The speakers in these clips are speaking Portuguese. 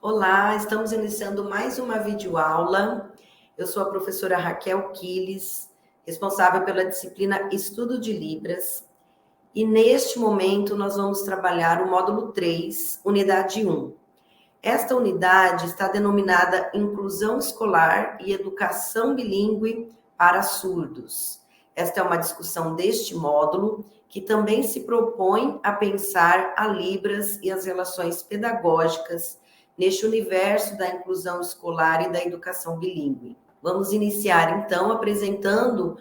Olá, estamos iniciando mais uma videoaula. Eu sou a professora Raquel Quiles, responsável pela disciplina Estudo de Libras. E neste momento nós vamos trabalhar o módulo 3, unidade 1. Esta unidade está denominada Inclusão Escolar e Educação Bilíngue para Surdos. Esta é uma discussão deste módulo, que também se propõe a pensar a Libras e as relações pedagógicas neste universo da inclusão escolar e da educação bilíngue. Vamos iniciar, então, apresentando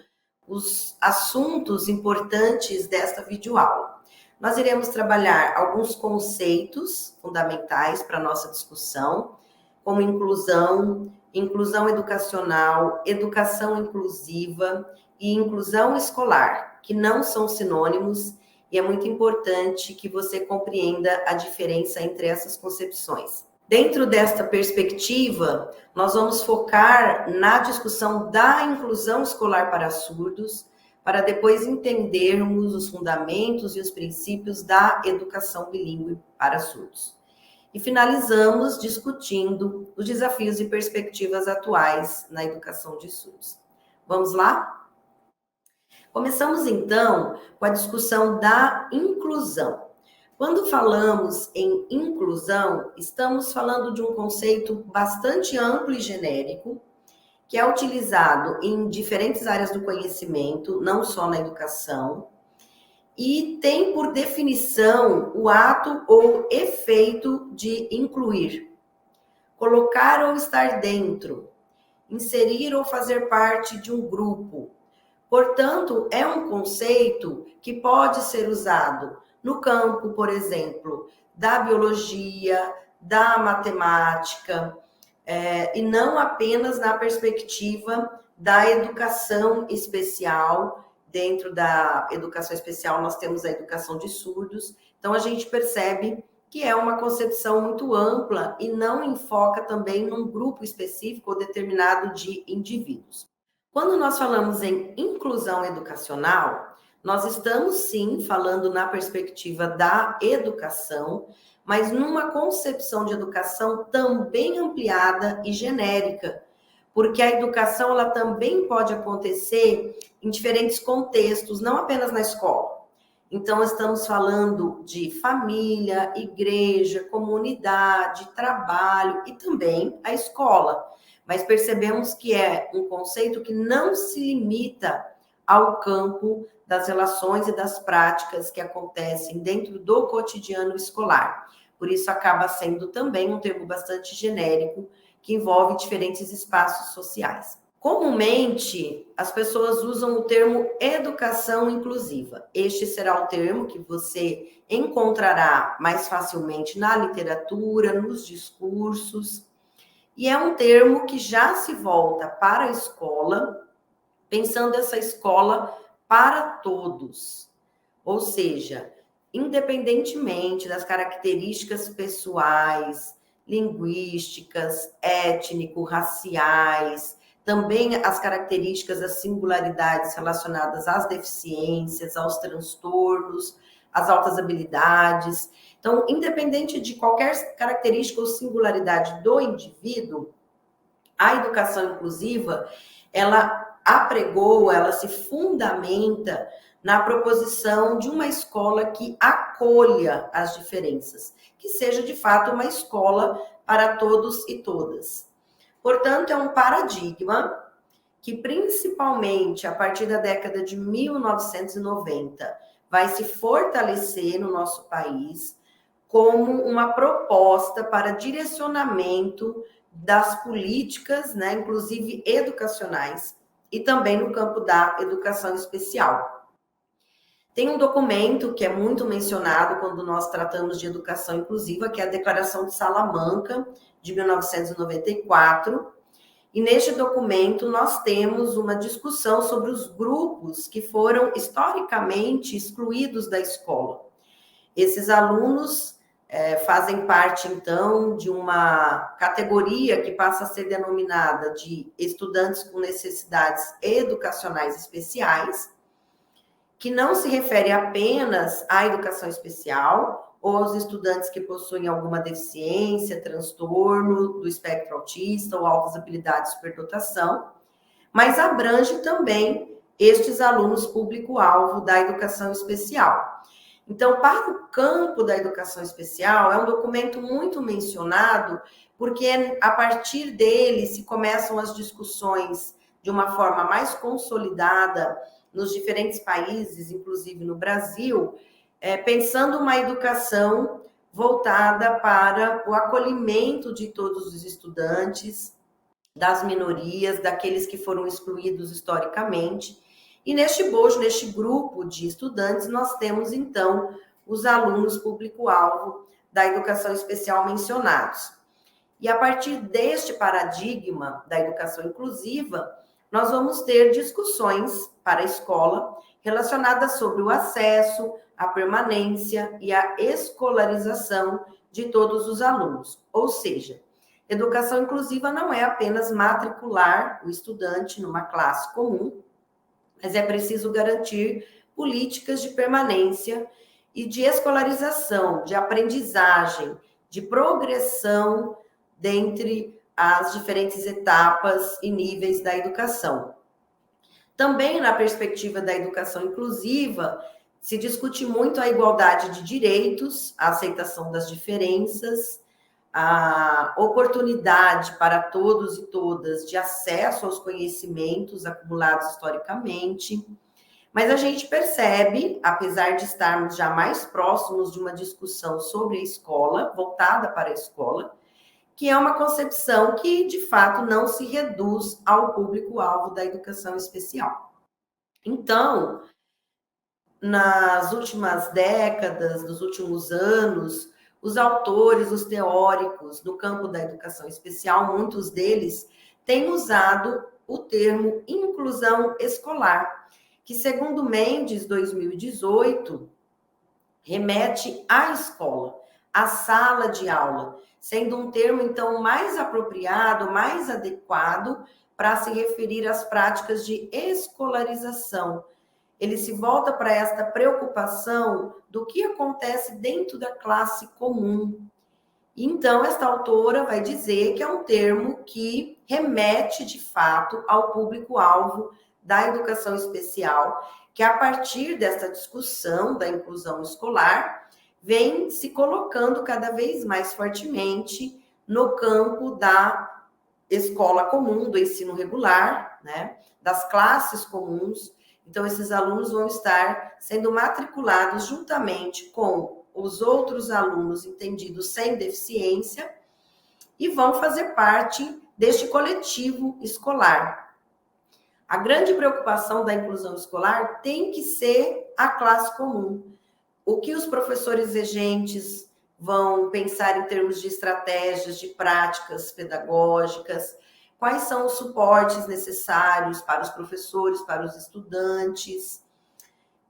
os assuntos importantes desta videoaula. Nós iremos trabalhar alguns conceitos fundamentais para a nossa discussão, como inclusão, inclusão educacional, educação inclusiva e inclusão escolar, que não são sinônimos, e é muito importante que você compreenda a diferença entre essas concepções. Dentro desta perspectiva, nós vamos focar na discussão da inclusão escolar para surdos, para depois entendermos os fundamentos e os princípios da educação bilíngue para surdos. E finalizamos discutindo os desafios e perspectivas atuais na educação de surdos. Vamos lá? Começamos, então, com a discussão da inclusão. Quando falamos em inclusão, estamos falando de um conceito bastante amplo e genérico, que é utilizado em diferentes áreas do conhecimento, não só na educação, e tem por definição o ato ou efeito de incluir, colocar ou estar dentro, inserir ou fazer parte de um grupo. Portanto, é um conceito que pode ser usado no campo, por exemplo, da biologia, da matemática, e não apenas na perspectiva da educação especial. Dentro da educação especial, nós temos a educação de surdos, então a gente percebe que é uma concepção muito ampla e não enfoca também num grupo específico ou determinado de indivíduos. Quando nós falamos em inclusão educacional, nós estamos sim falando na perspectiva da educação, mas numa concepção de educação também ampliada e genérica, porque a educação ela também pode acontecer em diferentes contextos, não apenas na escola. Então, estamos falando de família, igreja, comunidade, trabalho e também a escola. Mas percebemos que é um conceito que não se limita ao campo das relações e das práticas que acontecem dentro do cotidiano escolar. Por isso, acaba sendo também um termo bastante genérico, que envolve diferentes espaços sociais. Comumente, as pessoas usam o termo educação inclusiva. Este será o termo que você encontrará mais facilmente na literatura, nos discursos, e é um termo que já se volta para a escola, pensando essa escola para todos, ou seja, independentemente das características pessoais, linguísticas, étnico-raciais, também as características, as singularidades relacionadas às deficiências, aos transtornos, às altas habilidades. Então, independente de qualquer característica ou singularidade do indivíduo, a educação inclusiva, ela apregou, ela se fundamenta na proposição de uma escola que acolha as diferenças, que seja de fato uma escola para todos e todas. Portanto, é um paradigma que principalmente a partir da década de 1990 vai se fortalecer no nosso país como uma proposta para direcionamento das políticas, né, inclusive educacionais, e também no campo da educação especial. Tem um documento que é muito mencionado quando nós tratamos de educação inclusiva, que é a Declaração de Salamanca, de 1994, e neste documento nós temos uma discussão sobre os grupos que foram historicamente excluídos da escola. Esses alunos fazem parte, então, de uma categoria que passa a ser denominada de estudantes com necessidades educacionais especiais, que não se refere apenas à educação especial ou aos estudantes que possuem alguma deficiência, transtorno do espectro autista ou altas habilidades de superdotação, mas abrange também estes alunos público-alvo da educação especial. Então, para o campo da educação especial, é um documento muito mencionado, porque a partir dele se começam as discussões de uma forma mais consolidada nos diferentes países, inclusive no Brasil, pensando uma educação voltada para o acolhimento de todos os estudantes, das minorias, daqueles que foram excluídos historicamente. E neste bojo, neste grupo de estudantes, nós temos, então, os alunos público-alvo da educação especial mencionados. E a partir deste paradigma da educação inclusiva, nós vamos ter discussões para a escola relacionadas sobre o acesso, a permanência e a escolarização de todos os alunos. Ou seja, educação inclusiva não é apenas matricular o estudante numa classe comum, mas é preciso garantir políticas de permanência e de escolarização, de aprendizagem, de progressão dentre as diferentes etapas e níveis da educação. Também na perspectiva da educação inclusiva, se discute muito a igualdade de direitos, a aceitação das diferenças, a oportunidade para todos e todas de acesso aos conhecimentos acumulados historicamente. Mas a gente percebe, apesar de estarmos já mais próximos de uma discussão sobre a escola, voltada para a escola, que é uma concepção que, de fato, não se reduz ao público-alvo da educação especial. Então, nas últimas décadas, nos últimos anos, os autores, os teóricos no campo da educação especial, muitos deles têm usado o termo inclusão escolar, que, segundo Mendes, 2018, remete à escola, à sala de aula, sendo um termo, então, mais apropriado, mais adequado para se referir às práticas de escolarização. Ele se volta para esta preocupação do que acontece dentro da classe comum. Então, esta autora vai dizer que é um termo que remete, de fato, ao público-alvo da educação especial, que a partir desta discussão da inclusão escolar, vem se colocando cada vez mais fortemente no campo da escola comum, do ensino regular, né, das classes comuns. Então, esses alunos vão estar sendo matriculados juntamente com os outros alunos entendidos sem deficiência e vão fazer parte deste coletivo escolar. A grande preocupação da inclusão escolar tem que ser a classe comum. O que os professores regentes vão pensar em termos de estratégias, de práticas pedagógicas, quais são os suportes necessários para os professores, para os estudantes,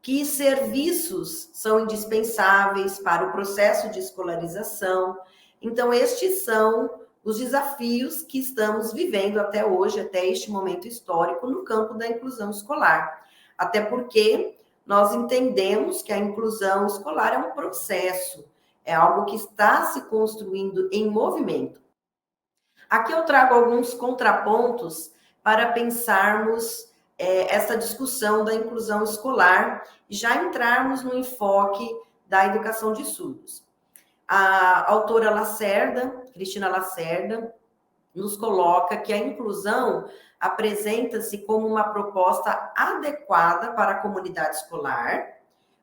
que serviços são indispensáveis para o processo de escolarização. Então, estes são os desafios que estamos vivendo até hoje, até este momento histórico, no campo da inclusão escolar. Até porque nós entendemos que a inclusão escolar é um processo, é algo que está se construindo em movimento. Aqui eu trago alguns contrapontos para pensarmos essa discussão da inclusão escolar e já entrarmos no enfoque da educação de surdos. A autora Lacerda, Cristina Lacerda, nos coloca que a inclusão apresenta-se como uma proposta adequada para a comunidade escolar.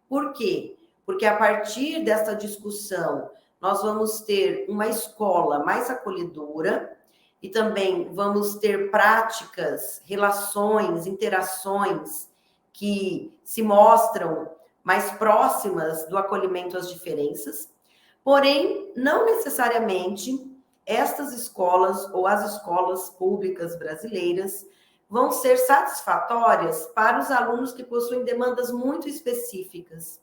Por quê? Porque a partir dessa discussão, nós vamos ter uma escola mais acolhedora e também vamos ter práticas, relações, interações que se mostram mais próximas do acolhimento às diferenças. Porém, não necessariamente estas escolas ou as escolas públicas brasileiras vão ser satisfatórias para os alunos que possuem demandas muito específicas.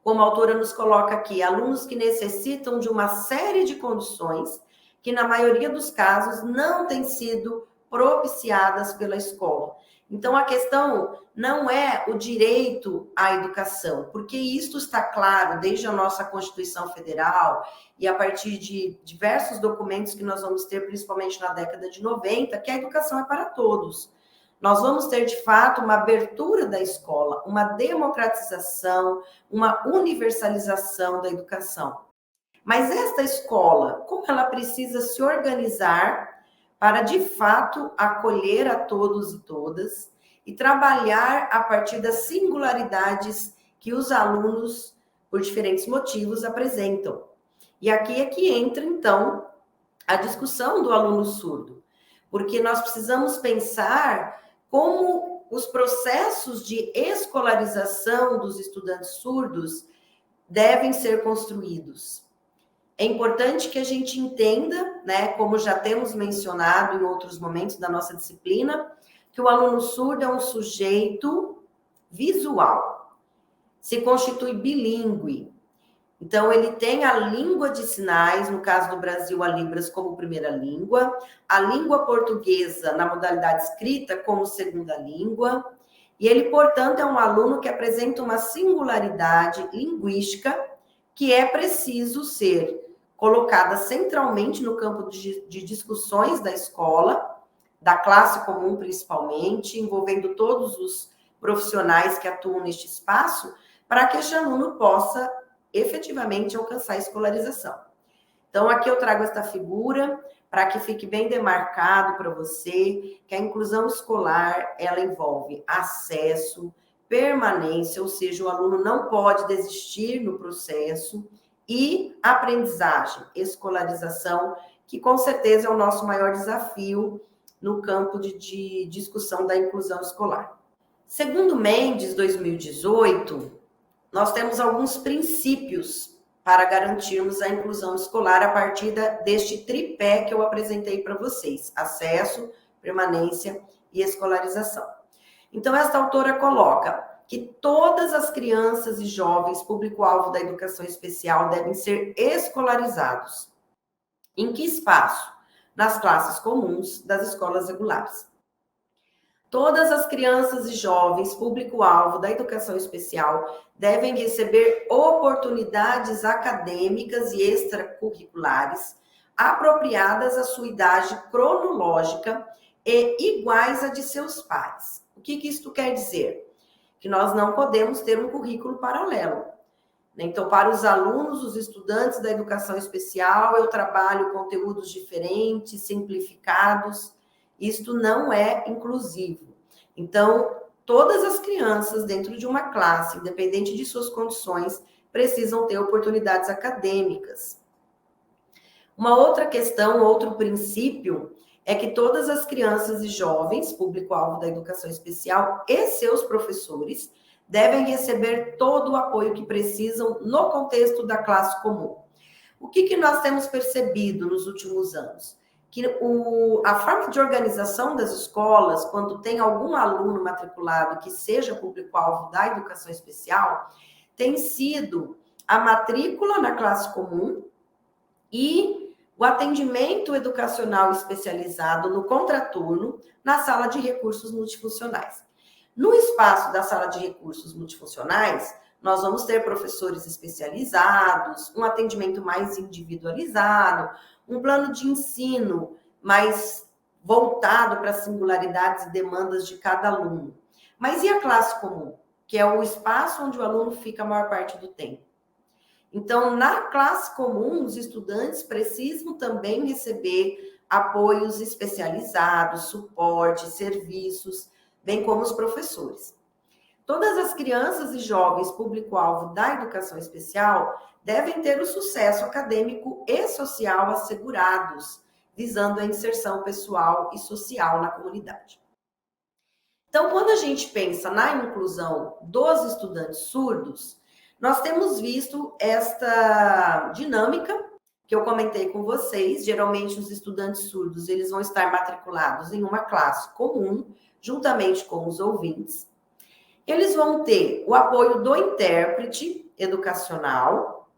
Como a autora nos coloca aqui, alunos que necessitam de uma série de condições que, na maioria dos casos, não têm sido propiciadas pela escola. Então, a questão não é o direito à educação, porque isso está claro desde a nossa Constituição Federal e a partir de diversos documentos que nós vamos ter, principalmente na década de 90, que a educação é para todos. Nós vamos ter, de fato, uma abertura da escola, uma democratização, uma universalização da educação. Mas esta escola, como ela precisa se organizar para, de fato, acolher a todos e todas e trabalhar a partir das singularidades que os alunos, por diferentes motivos, apresentam. E aqui é que entra, então, a discussão do aluno surdo, porque nós precisamos pensar como os processos de escolarização dos estudantes surdos devem ser construídos. É importante que a gente entenda, né, como já temos mencionado em outros momentos da nossa disciplina, que o aluno surdo é um sujeito visual, se constitui bilíngue. Então, ele tem a língua de sinais, no caso do Brasil, a Libras como primeira língua, a língua portuguesa na modalidade escrita como segunda língua, e ele, portanto, é um aluno que apresenta uma singularidade linguística que é preciso ser colocada centralmente no campo de discussões da escola, da classe comum principalmente, envolvendo todos os profissionais que atuam neste espaço, para que este aluno possa efetivamente alcançar a escolarização. Então, aqui eu trago esta figura para que fique bem demarcado para você que a inclusão escolar, ela envolve acesso, permanência, ou seja, o aluno não pode desistir no processo, e aprendizagem, escolarização, que com certeza é o nosso maior desafio no campo de discussão da inclusão escolar. Segundo Mendes, 2018, nós temos alguns princípios para garantirmos a inclusão escolar a partir deste tripé que eu apresentei para vocês: acesso, permanência e escolarização. Então, esta autora coloca que todas as crianças e jovens público-alvo da educação especial devem ser escolarizados. Em que espaço? Nas classes comuns das escolas regulares. Todas as crianças e jovens público-alvo da educação especial devem receber oportunidades acadêmicas e extracurriculares apropriadas à sua idade cronológica e iguais à de seus pares. O que isto quer dizer? Que nós não podemos ter um currículo paralelo. Então, para os alunos, os estudantes da educação especial, eu trabalho conteúdos diferentes, simplificados. Isto não é inclusivo. Então, todas as crianças dentro de uma classe, independente de suas condições, precisam ter oportunidades acadêmicas. Uma outra questão, outro princípio, é que todas as crianças e jovens, público-alvo da educação especial, e seus professores, devem receber todo o apoio que precisam no contexto da classe comum. O que nós temos percebido nos últimos anos? Que a forma de organização das escolas, quando tem algum aluno matriculado que seja público-alvo da educação especial, tem sido a matrícula na classe comum e o atendimento educacional especializado no contraturno na sala de recursos multifuncionais. No espaço da sala de recursos multifuncionais, nós vamos ter professores especializados, um atendimento mais individualizado, um plano de ensino mais voltado para as singularidades e demandas de cada aluno. Mas e a classe comum, que é o espaço onde o aluno fica a maior parte do tempo? Então, na classe comum, os estudantes precisam também receber apoios especializados, suporte, serviços, bem como os professores. Todas as crianças e jovens público-alvo da educação especial devem ter o sucesso acadêmico e social assegurados, visando a inserção pessoal e social na comunidade. Então, quando a gente pensa na inclusão dos estudantes surdos, nós temos visto esta dinâmica que eu comentei com vocês. Geralmente, os estudantes surdos, eles vão estar matriculados em uma classe comum, juntamente com os ouvintes. Eles vão ter o apoio do intérprete educacional,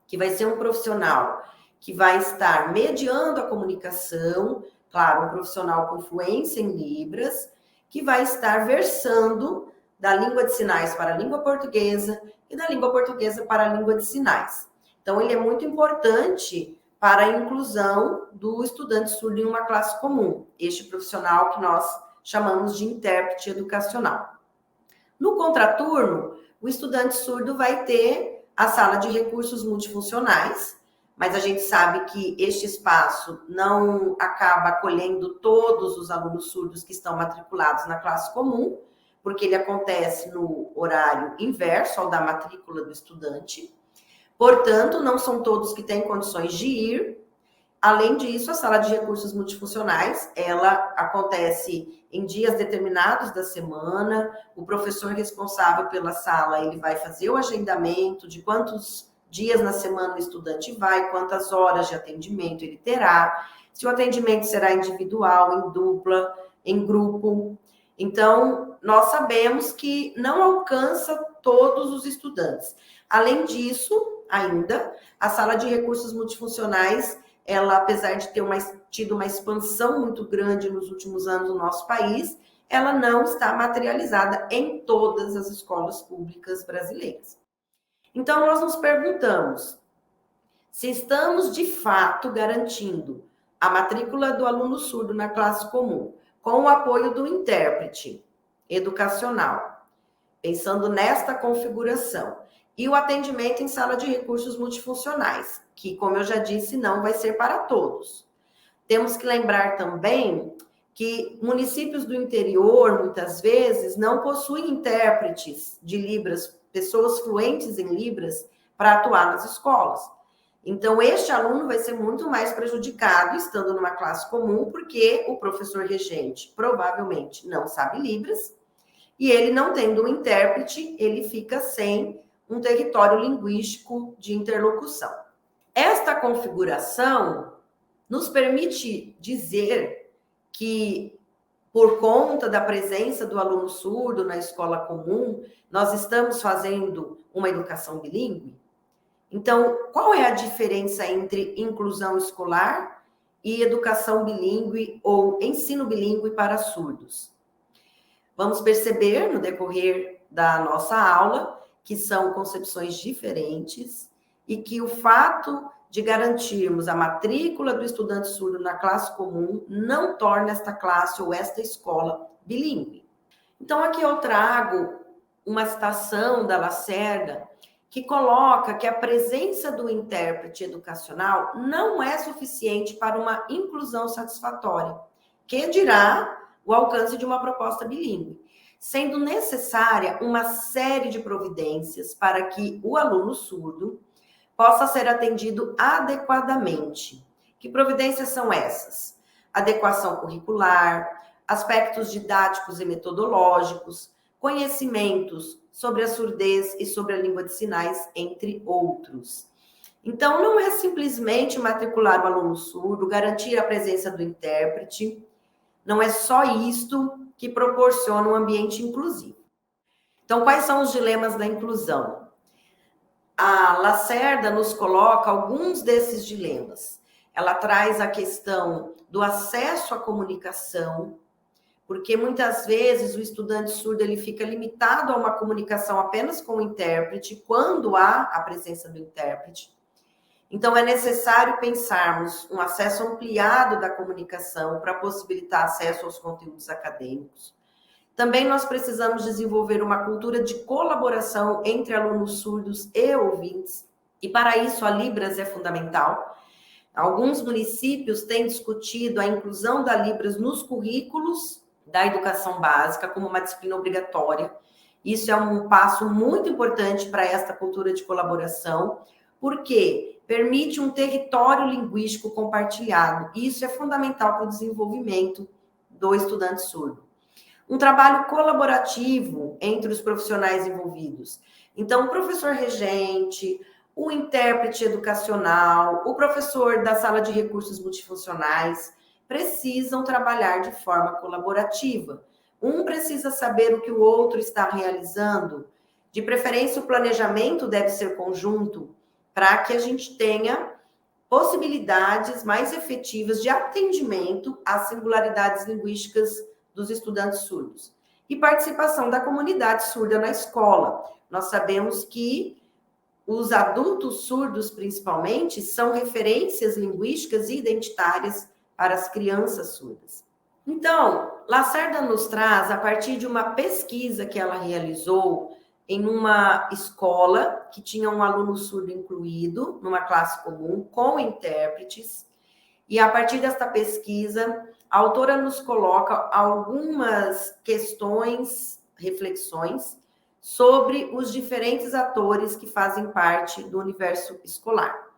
que vai ser um profissional que vai estar mediando a comunicação, claro, um profissional com fluência em Libras, que vai estar versando da língua de sinais para a língua portuguesa e da língua portuguesa para a língua de sinais. Então, ele é muito importante para a inclusão do estudante surdo em uma classe comum, este profissional que nós chamamos de intérprete educacional. No contraturno, o estudante surdo vai ter a sala de recursos multifuncionais, mas a gente sabe que este espaço não acaba acolhendo todos os alunos surdos que estão matriculados na classe comum, porque ele acontece no horário inverso ao da matrícula do estudante. Portanto, não são todos que têm condições de ir. Além disso, a sala de recursos multifuncionais, ela acontece em dias determinados da semana. O professor responsável pela sala, ele vai fazer o agendamento de quantos dias na semana o estudante vai, quantas horas de atendimento ele terá, se o atendimento será individual, em dupla, em grupo. Então, nós sabemos que não alcança todos os estudantes. Além disso, ainda, a sala de recursos multifuncionais, ela, apesar de ter tido uma expansão muito grande nos últimos anos no nosso país, ela não está materializada em todas as escolas públicas brasileiras. Então, nós nos perguntamos se estamos, de fato, garantindo a matrícula do aluno surdo na classe comum, com o apoio do intérprete educacional, pensando nesta configuração, e o atendimento em sala de recursos multifuncionais, que, como eu já disse, não vai ser para todos. Temos que lembrar também que municípios do interior, muitas vezes, não possuem intérpretes de Libras, pessoas fluentes em Libras, para atuar nas escolas. Então, este aluno vai ser muito mais prejudicado estando numa classe comum, porque o professor regente provavelmente não sabe Libras, e ele não tendo um intérprete, ele fica sem um território linguístico de interlocução. Esta configuração nos permite dizer que, por conta da presença do aluno surdo na escola comum, nós estamos fazendo uma educação bilíngue. Então, qual é a diferença entre inclusão escolar e educação bilíngue ou ensino bilíngue para surdos? Vamos perceber no decorrer da nossa aula que são concepções diferentes e que o fato de garantirmos a matrícula do estudante surdo na classe comum não torna esta classe ou esta escola bilíngue. Então, aqui eu trago uma citação da Lacerda que coloca que a presença do intérprete educacional não é suficiente para uma inclusão satisfatória, que dirá o alcance de uma proposta bilíngue, sendo necessária uma série de providências para que o aluno surdo possa ser atendido adequadamente. Que providências são essas? Adequação curricular, aspectos didáticos e metodológicos, conhecimentos sobre a surdez e sobre a língua de sinais, entre outros. Então, não é simplesmente matricular o aluno surdo, garantir a presença do intérprete, não é só isto que proporciona um ambiente inclusivo. Então, quais são os dilemas da inclusão? A Lacerda nos coloca alguns desses dilemas. Ela traz a questão do acesso à comunicação, porque muitas vezes o estudante surdo ele fica limitado a uma comunicação apenas com o intérprete, quando há a presença do intérprete. Então, é necessário pensarmos um acesso ampliado da comunicação para possibilitar acesso aos conteúdos acadêmicos. Também nós precisamos desenvolver uma cultura de colaboração entre alunos surdos e ouvintes, e para isso a Libras é fundamental. Alguns municípios têm discutido a inclusão da Libras nos currículos da educação básica como uma disciplina obrigatória. Isso é um passo muito importante para esta cultura de colaboração, porque permite um território linguístico compartilhado. Isso é fundamental para o desenvolvimento do estudante surdo. Um trabalho colaborativo entre os profissionais envolvidos. Então, o professor regente, o intérprete educacional, o professor da sala de recursos multifuncionais precisam trabalhar de forma colaborativa. Um precisa saber o que o outro está realizando. De preferência, o planejamento deve ser conjunto para que a gente tenha possibilidades mais efetivas de atendimento às singularidades linguísticas dos estudantes surdos. E participação da comunidade surda na escola. Nós sabemos que os adultos surdos, principalmente, são referências linguísticas e identitárias para as crianças surdas. Então, Lacerda nos traz, a partir de uma pesquisa que ela realizou em uma escola que tinha um aluno surdo incluído, numa classe comum, com intérpretes, e a partir desta pesquisa, a autora nos coloca algumas questões, reflexões, sobre os diferentes atores que fazem parte do universo escolar.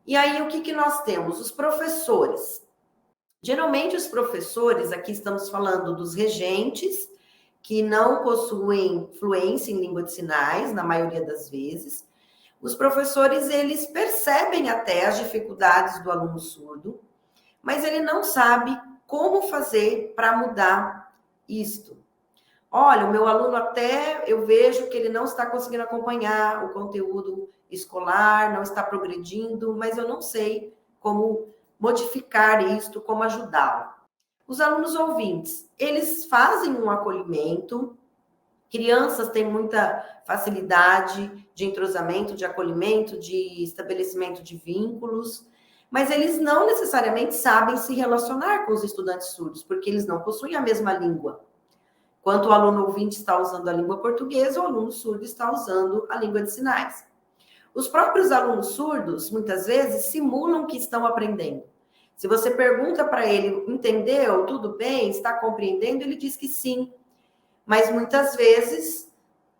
E aí, o que nós temos? Os professores. Geralmente, os professores, aqui estamos falando dos regentes, que não possuem fluência em língua de sinais, na maioria das vezes. Os professores, eles percebem até as dificuldades do aluno surdo, mas ele não sabe como fazer para mudar isto. Olha, o meu aluno até eu vejo que ele não está conseguindo acompanhar o conteúdo escolar, não está progredindo, mas eu não sei como modificar isto, como ajudá-lo. Os alunos ouvintes, eles fazem um acolhimento, crianças têm muita facilidade de entrosamento, de acolhimento, de estabelecimento de vínculos, mas eles não necessariamente sabem se relacionar com os estudantes surdos, porque eles não possuem a mesma língua. Enquanto o aluno ouvinte está usando a língua portuguesa, o aluno surdo está usando a língua de sinais. Os próprios alunos surdos, muitas vezes, simulam que estão aprendendo. Se você pergunta para ele, entendeu? Tudo bem? Está compreendendo? Ele diz que sim. Mas muitas vezes,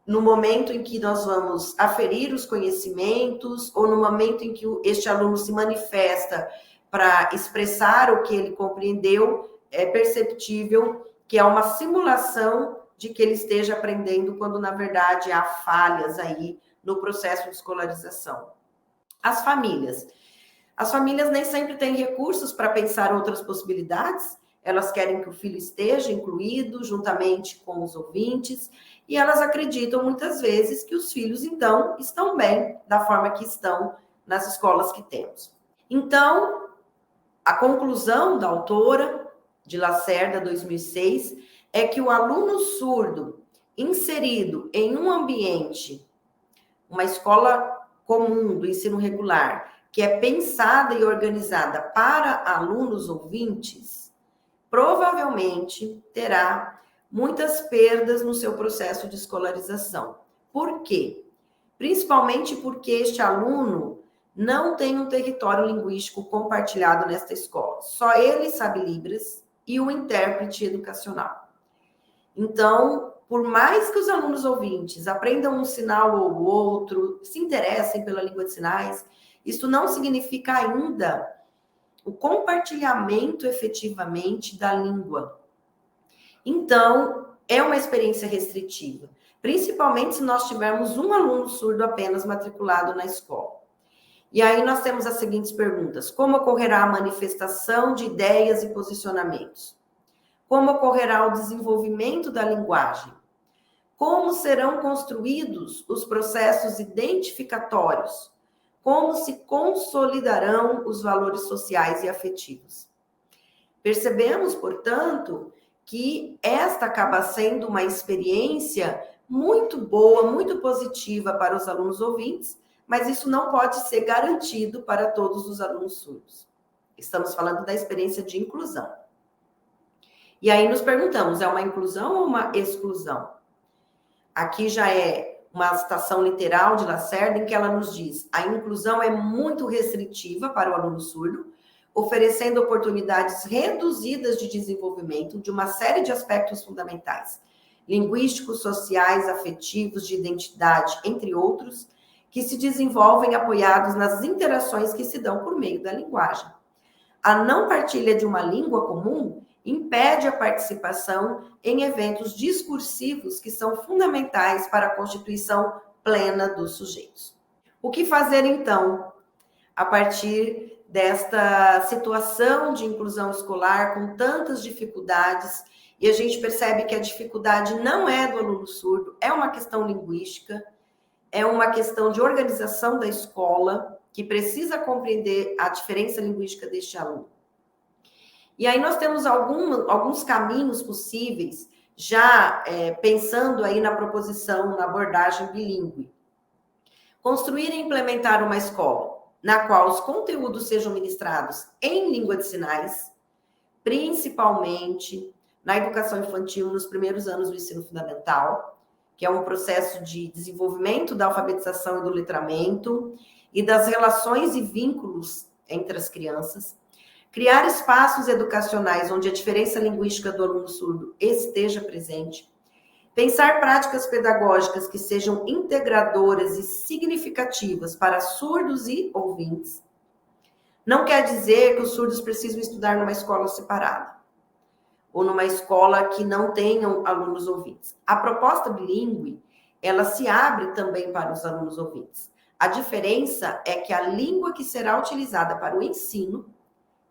no momento em que nós vamos aferir os conhecimentos, ou no momento em que este aluno se manifesta para expressar o que ele compreendeu, é perceptível que é uma simulação de que ele esteja aprendendo, quando, na verdade, há falhas aí no processo de escolarização. As famílias. As famílias nem sempre têm recursos para pensar outras possibilidades, elas querem que o filho esteja incluído juntamente com os ouvintes, e elas acreditam muitas vezes que os filhos, então, estão bem da forma que estão nas escolas que temos. Então, a conclusão da autora, de Lacerda, 2006, é que o aluno surdo inserido em um ambiente, uma escola comum do ensino regular, que é pensada e organizada para alunos ouvintes, provavelmente terá muitas perdas no seu processo de escolarização. Por quê? Principalmente porque este aluno não tem um território linguístico compartilhado nesta escola. Só ele sabe Libras e o intérprete educacional. Então, por mais que os alunos ouvintes aprendam um sinal ou outro, se interessem pela língua de sinais, isso não significa ainda o compartilhamento efetivamente da língua. Então, é uma experiência restritiva, principalmente se nós tivermos um aluno surdo apenas matriculado na escola. E aí nós temos as seguintes perguntas: como ocorrerá a manifestação de ideias e posicionamentos? Como ocorrerá o desenvolvimento da linguagem? Como serão construídos os processos identificatórios? Como se consolidarão os valores sociais e afetivos? Percebemos, portanto, que esta acaba sendo uma experiência muito boa, muito positiva para os alunos ouvintes, mas isso não pode ser garantido para todos os alunos surdos. Estamos falando da experiência de inclusão. E aí nos perguntamos, é uma inclusão ou uma exclusão? Aqui já é uma citação literal de Lacerda, em que ela nos diz: a inclusão é muito restritiva para o aluno surdo, oferecendo oportunidades reduzidas de desenvolvimento de uma série de aspectos fundamentais, linguísticos, sociais, afetivos, de identidade, entre outros, que se desenvolvem apoiados nas interações que se dão por meio da linguagem. A não partilha de uma língua comum impede a participação em eventos discursivos que são fundamentais para a constituição plena dos sujeitos. O que fazer, então, a partir desta situação de inclusão escolar com tantas dificuldades? E a gente percebe que a dificuldade não é do aluno surdo, é uma questão linguística, é uma questão de organização da escola, que precisa compreender a diferença linguística deste aluno. E aí nós temos alguns caminhos possíveis, já pensando aí na proposição, na abordagem bilíngue. Construir e implementar uma escola na qual os conteúdos sejam ministrados em língua de sinais, principalmente na educação infantil, nos primeiros anos do ensino fundamental, que é um processo de desenvolvimento da alfabetização e do letramento e das relações e vínculos entre as crianças. Criar espaços educacionais onde a diferença linguística do aluno surdo esteja presente. Pensar práticas pedagógicas que sejam integradoras e significativas para surdos e ouvintes. Não quer dizer que os surdos precisam estudar numa escola separada ou numa escola que não tenham alunos ouvintes. A proposta bilíngue, ela se abre também para os alunos ouvintes. A diferença é que a língua que será utilizada para o ensino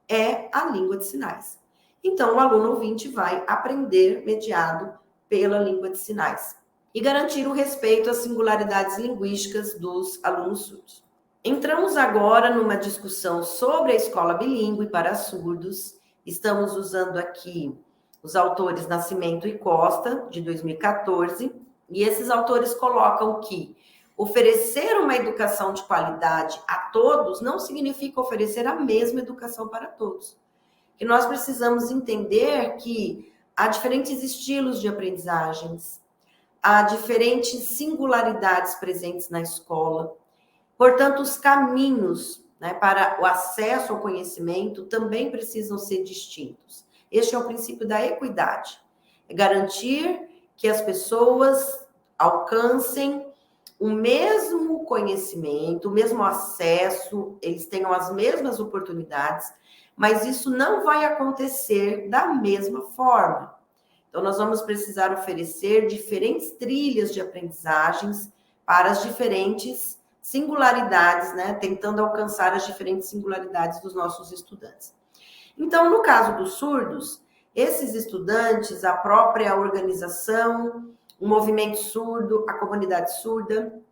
é a língua de sinais. Então, o aluno ouvinte vai aprender mediado pela língua de sinais e garantir o respeito às singularidades linguísticas dos alunos surdos. Entramos agora numa discussão sobre a escola bilíngue para surdos. Estamos usando aqui os autores Nascimento e Costa, de 2014, e esses autores colocam que oferecer uma educação de qualidade a todos não significa oferecer a mesma educação para todos. Que nós precisamos entender que há diferentes estilos de aprendizagens, há diferentes singularidades presentes na escola. Portanto, os caminhos, para o acesso ao conhecimento também precisam ser distintos. Este é o princípio da equidade. É garantir que as pessoas alcancem o mesmo conhecimento, o mesmo acesso, eles tenham as mesmas oportunidades, mas isso não vai acontecer da mesma forma. Então, nós vamos precisar oferecer diferentes trilhas de aprendizagens para as diferentes singularidades, tentando alcançar as diferentes singularidades dos nossos estudantes. Então, no caso dos surdos, esses estudantes, a própria organização, o movimento surdo, a comunidade surda,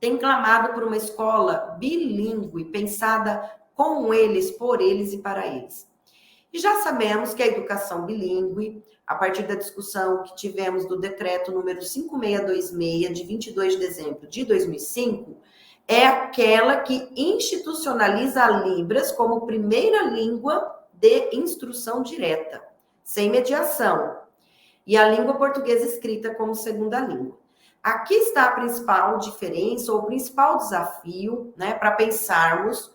tem clamado por uma escola bilíngue, pensada com eles, por eles e para eles. E já sabemos que a educação bilíngue, a partir da discussão que tivemos do decreto número 5626, de 22 de dezembro de 2005, é aquela que institucionaliza a Libras como primeira língua de instrução direta, sem mediação, e a língua portuguesa escrita como segunda língua. Aqui está a principal diferença, ou o principal desafio, para pensarmos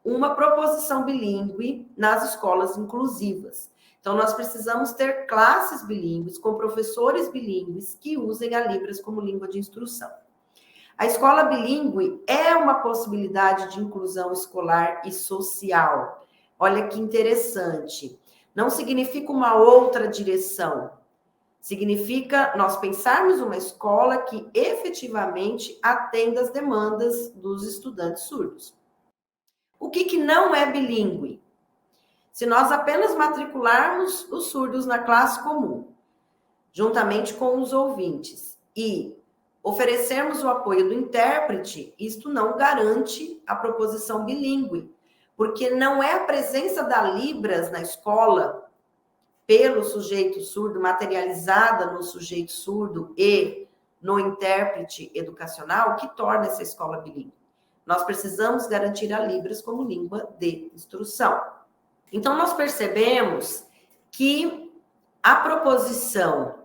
uma proposição bilíngue nas escolas inclusivas. Então, nós precisamos ter classes bilíngues, com professores bilíngues que usem a Libras como língua de instrução. A escola bilíngue é uma possibilidade de inclusão escolar e social. Olha que interessante. Não significa uma outra direção. Significa nós pensarmos uma escola que efetivamente atenda às demandas dos estudantes surdos. O que não é bilíngue? Se nós apenas matricularmos os surdos na classe comum, juntamente com os ouvintes, e oferecermos o apoio do intérprete, isto não garante a proposição bilíngue, porque não é a presença da Libras na escola pelo sujeito surdo, materializada no sujeito surdo e no intérprete educacional, que torna essa escola bilíngue. Nós precisamos garantir a Libras como língua de instrução. Então, nós percebemos que a proposição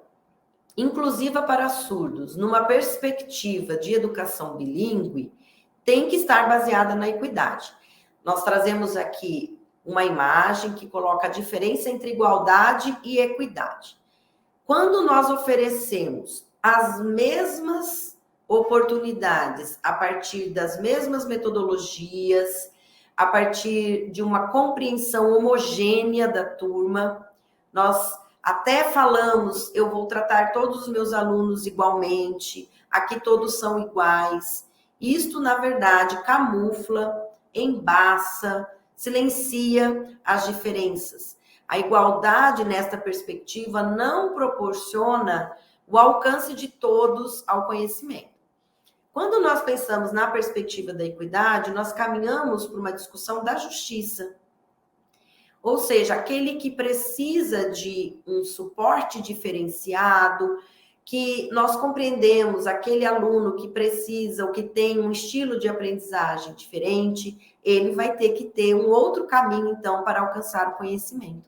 inclusiva para surdos, numa perspectiva de educação bilíngue, tem que estar baseada na equidade. Nós trazemos aqui uma imagem que coloca a diferença entre igualdade e equidade. Quando nós oferecemos as mesmas oportunidades a partir das mesmas metodologias, a partir de uma compreensão homogênea da turma, nós até falamos, eu vou tratar todos os meus alunos igualmente, aqui todos são iguais. Isto, na verdade, camufla, embaça, silencia as diferenças. A igualdade, nesta perspectiva, não proporciona o alcance de todos ao conhecimento. Quando nós pensamos na perspectiva da equidade, nós caminhamos para uma discussão da justiça. ou seja, aquele que precisa de um suporte diferenciado, que nós compreendemos aquele aluno que precisa ou que tem um estilo de aprendizagem diferente, ele vai ter que ter um outro caminho, então, para alcançar o conhecimento.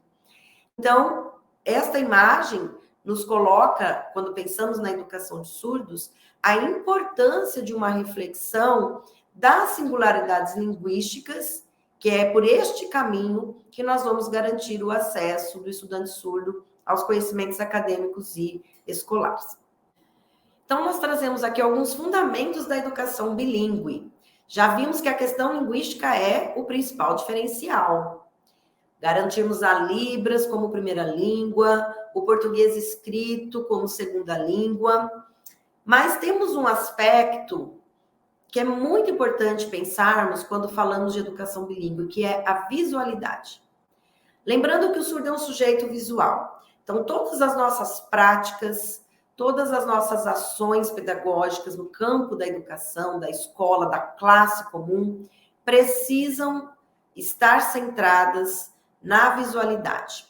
Então, esta imagem nos coloca, quando pensamos na educação de surdos, a importância de uma reflexão das singularidades linguísticas, que é por este caminho que nós vamos garantir o acesso do estudante surdo aos conhecimentos acadêmicos e escolares. Então, nós trazemos aqui alguns fundamentos da educação bilíngue. Já vimos que a questão linguística é o principal diferencial. Garantirmos a Libras como primeira língua, o português escrito como segunda língua. Mas temos um aspecto que é muito importante pensarmos quando falamos de educação bilíngue, que é a visualidade. Lembrando que o surdo é um sujeito visual. Então, todas as nossas práticas, todas as nossas ações pedagógicas no campo da educação, da escola, da classe comum, precisam estar centradas na visualidade.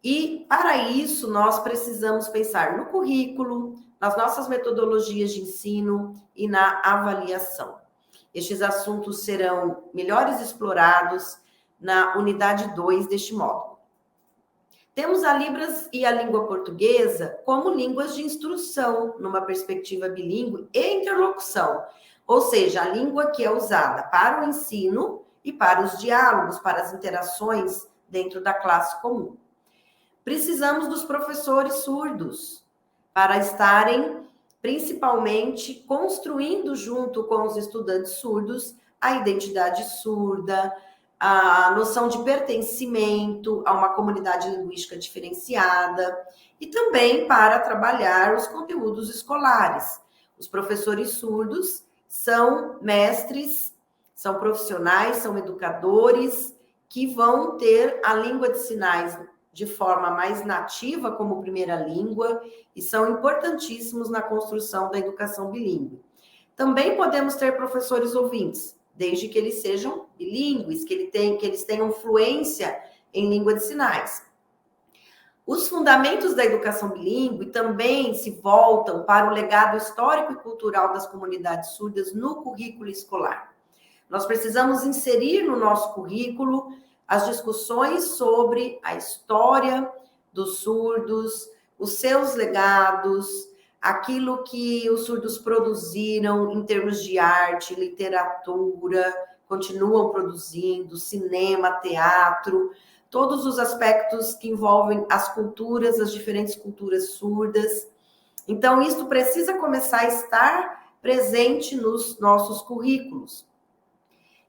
E, para isso, nós precisamos pensar no currículo, nas nossas metodologias de ensino e na avaliação. Estes assuntos serão melhores explorados na unidade 2 deste módulo. Temos a Libras e a língua portuguesa como línguas de instrução, numa perspectiva bilíngue e interlocução, ou seja, a língua que é usada para o ensino e para os diálogos, para as interações dentro da classe comum. Precisamos dos professores surdos para estarem, principalmente, construindo junto com os estudantes surdos a identidade surda, a noção de pertencimento a uma comunidade linguística diferenciada e também para trabalhar os conteúdos escolares. Os professores surdos são mestres, são profissionais, são educadores que vão ter a língua de sinais de forma mais nativa como primeira língua e são importantíssimos na construção da educação bilíngue. Também podemos ter professores ouvintes, desde que eles sejam bilíngues, que eles tenham fluência em língua de sinais. Os fundamentos da educação bilíngue também se voltam para o legado histórico e cultural das comunidades surdas no currículo escolar. Nós precisamos inserir no nosso currículo as discussões sobre a história dos surdos, os seus legados, aquilo que os surdos produziram em termos de arte, literatura, continuam produzindo, cinema, teatro, todos os aspectos que envolvem as culturas, as diferentes culturas surdas. Então, isso precisa começar a estar presente nos nossos currículos.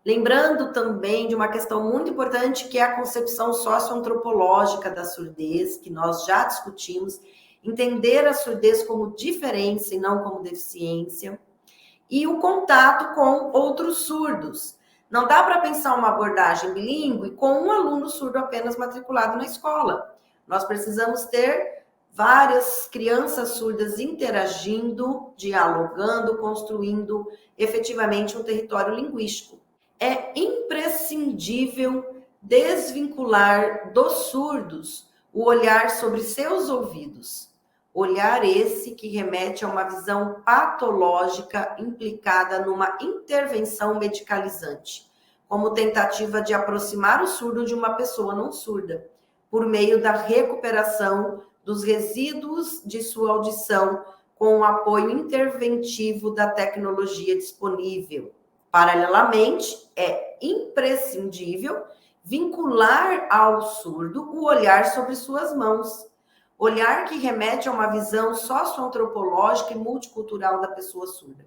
Lembrando também de uma questão muito importante, que é a concepção socioantropológica da surdez, que nós já discutimos, entender a surdez como diferença e não como deficiência, e o contato com outros surdos. Não dá para pensar uma abordagem bilíngue com um aluno surdo apenas matriculado na escola. Nós precisamos ter várias crianças surdas interagindo, dialogando, construindo efetivamente um território linguístico. É imprescindível desvincular dos surdos o olhar sobre seus ouvidos. Olhar esse que remete a uma visão patológica implicada numa intervenção medicalizante, como tentativa de aproximar o surdo de uma pessoa não surda, por meio da recuperação dos resíduos de sua audição com o apoio interventivo da tecnologia disponível. Paralelamente, é imprescindível vincular ao surdo o olhar sobre suas mãos. Olhar que remete a uma visão socioantropológica e multicultural da pessoa surda.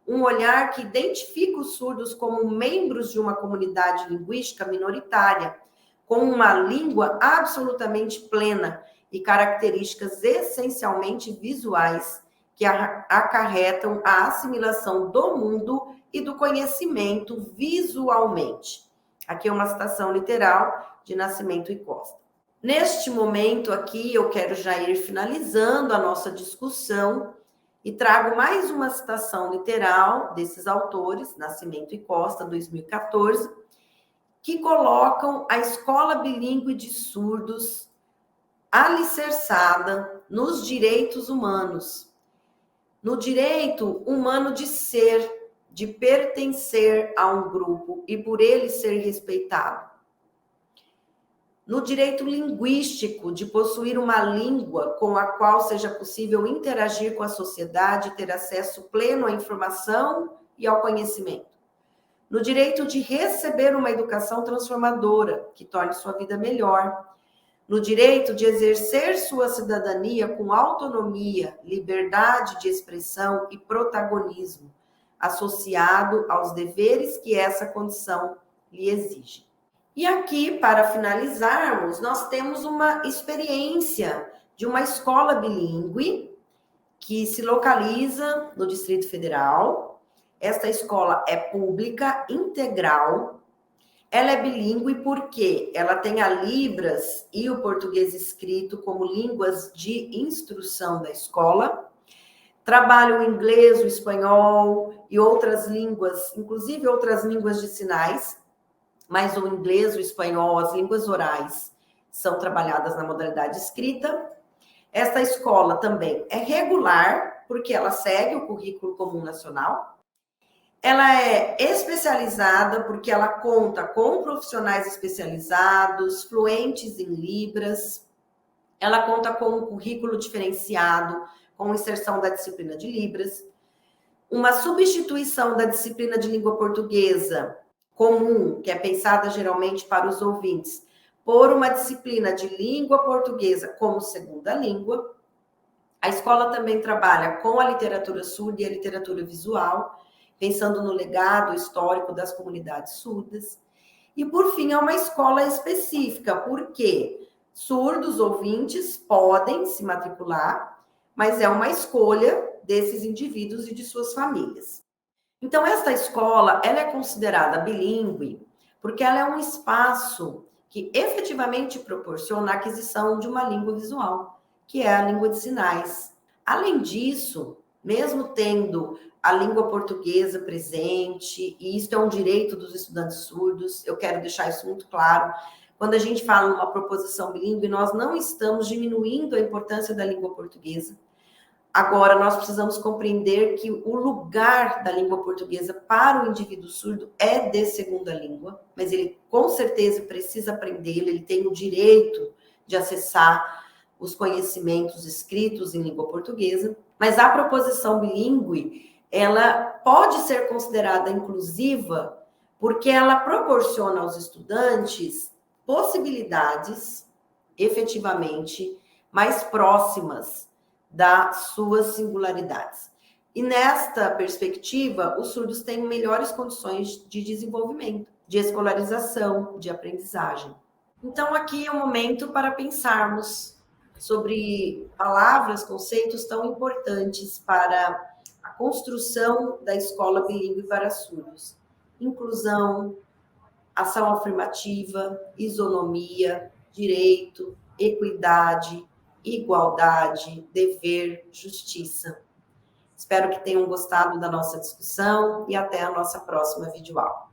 Um olhar que identifica os surdos como membros de uma comunidade linguística minoritária, com uma língua absolutamente plena e características essencialmente visuais que acarretam a assimilação do mundo e do conhecimento visualmente. Aqui é uma citação literal de Nascimento e Costa. Neste momento aqui, eu quero já ir finalizando a nossa discussão e trago mais uma citação literal desses autores, Nascimento e Costa, 2014, que colocam a escola bilíngue de surdos alicerçada nos direitos humanos, no direito humano de ser, de pertencer a um grupo e por ele ser respeitado, no direito linguístico de possuir uma língua com a qual seja possível interagir com a sociedade e ter acesso pleno à informação e ao conhecimento, no direito de receber uma educação transformadora que torne sua vida melhor, no direito de exercer sua cidadania com autonomia, liberdade de expressão e protagonismo, associado aos deveres que essa condição lhe exige. E aqui, para finalizarmos, nós temos uma experiência de uma escola bilíngue que se localiza no Distrito Federal. Esta escola é pública, integral. Ela é bilíngue porque ela tem a Libras e o português escrito como línguas de instrução da escola. Trabalha o inglês, o espanhol e outras línguas, inclusive outras línguas de sinais, mas o inglês, o espanhol, as línguas orais são trabalhadas na modalidade escrita. Esta escola também é regular, porque ela segue o currículo comum nacional. Ela é especializada porque ela conta com profissionais especializados, fluentes em Libras. Ela conta com um currículo diferenciado, com inserção da disciplina de Libras. Uma substituição da disciplina de língua portuguesa comum, que é pensada geralmente para os ouvintes, por uma disciplina de língua portuguesa como segunda língua. A escola também trabalha com a literatura surda e a literatura visual, pensando no legado histórico das comunidades surdas. E, por fim, é uma escola específica, porque surdos ouvintes podem se matricular, mas é uma escolha desses indivíduos e de suas famílias. Então, esta escola, ela é considerada bilíngue, porque ela é um espaço que efetivamente proporciona a aquisição de uma língua visual, que é a língua de sinais. Além disso, mesmo tendo a língua portuguesa presente, e isso é um direito dos estudantes surdos, eu quero deixar isso muito claro. Quando a gente fala numa proposição bilíngue, nós não estamos diminuindo a importância da língua portuguesa. Agora, nós precisamos compreender que o lugar da língua portuguesa para o indivíduo surdo é de segunda língua, mas ele com certeza precisa aprendê-la, ele tem o direito de acessar os conhecimentos escritos em língua portuguesa, mas a proposição bilíngue, ela pode ser considerada inclusiva porque ela proporciona aos estudantes possibilidades, efetivamente, mais próximas das suas singularidades. E nesta perspectiva, os surdos têm melhores condições de desenvolvimento, de escolarização, de aprendizagem. Então, aqui é o momento para pensarmos sobre palavras, conceitos tão importantes para a construção da escola bilíngue para surdos. Inclusão, ação afirmativa, isonomia, direito, equidade, igualdade, dever, justiça. Espero que tenham gostado da nossa discussão e até a nossa próxima videoaula.